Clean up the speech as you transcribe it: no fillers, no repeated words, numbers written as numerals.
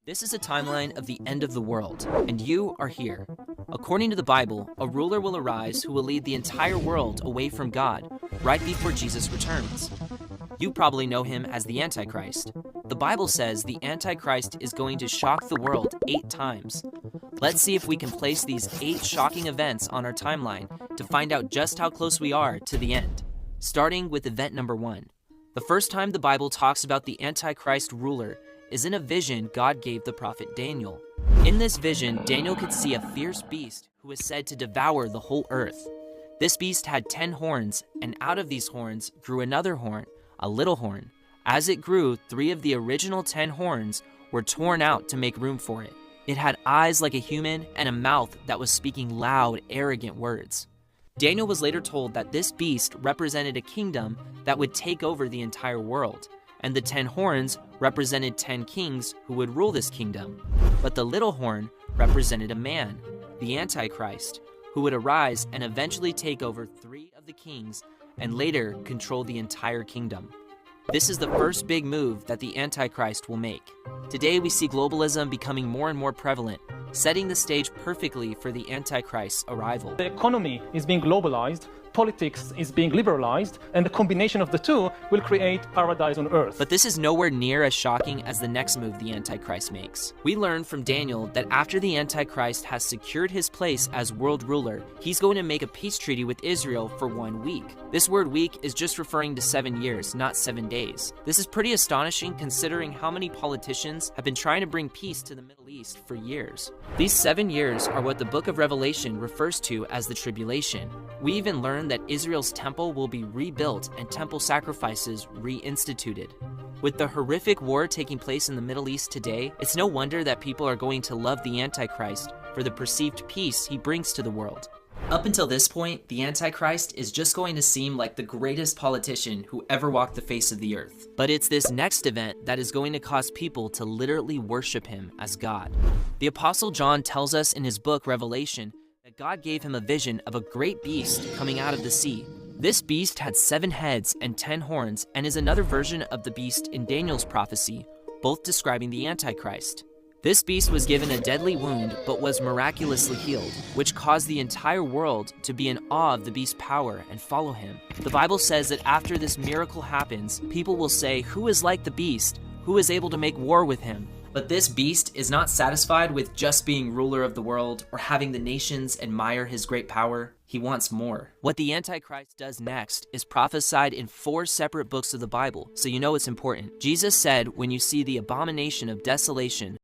This is a timeline of the end of the world, and you are here. According to the Bible, a ruler will arise who will lead the entire world away from God, right before Jesus returns. You probably know him as the Antichrist. The Bible says the Antichrist is going to shock the world 8 times. Let's see if we can place these 8 shocking events on our timeline to find out just how close we are to the end. Starting with event number 1. The first time the Bible talks about the Antichrist ruler is in a vision God gave the prophet Daniel. In this vision, Daniel could see a fierce beast who was said to devour the whole earth. This beast had 10 horns, and out of these horns grew another horn, a little horn. As it grew, 3 of the original 10 horns were torn out to make room for it. It had eyes like a human and a mouth that was speaking loud, arrogant words. Daniel was later told that this beast represented a kingdom that would take over the entire world, and the 10 horns represented 10 kings who would rule this kingdom. But the little horn represented a man, the Antichrist, who would arise and eventually take over 3 of the kings and later control the entire kingdom. This is the first big move that the Antichrist will make. Today we see globalism becoming more and more prevalent, setting the stage perfectly for the Antichrist's arrival. The economy is being globalized, politics is being liberalized, and the combination of the two will create paradise on earth. But this is nowhere near as shocking as the next move the Antichrist makes. We learn from Daniel that after the Antichrist has secured his place as world ruler, he's going to make a peace treaty with Israel for 1 week. This word week is just referring to 7 years, not 7 days. This is pretty astonishing considering how many politicians have been trying to bring peace to the Middle East for years. These 7 years are what the book of Revelation refers to as the tribulation. We even learn that Israel's temple will be rebuilt and temple sacrifices reinstituted. With the horrific war taking place in the Middle East today, it's no wonder that people are going to love the Antichrist for the perceived peace he brings to the world. Up until this point, the Antichrist is just going to seem like the greatest politician who ever walked the face of the earth. But it's this next event that is going to cause people to literally worship him as God. The Apostle John tells us in his book Revelation that God gave him a vision of a great beast coming out of the sea. This beast had 7 heads and 10 horns and is another version of the beast in Daniel's prophecy, both describing the Antichrist. This beast was given a deadly wound but was miraculously healed, which caused the entire world to be in awe of the beast's power and follow him. The Bible says that after this miracle happens, people will say, "Who is like the beast? Who is able to make war with him?" But this beast is not satisfied with just being ruler of the world or having the nations admire his great power. He wants more. What the Antichrist does next is prophesied in 4 separate books of the Bible, so you know it's important. Jesus said, "When you see the abomination of desolation,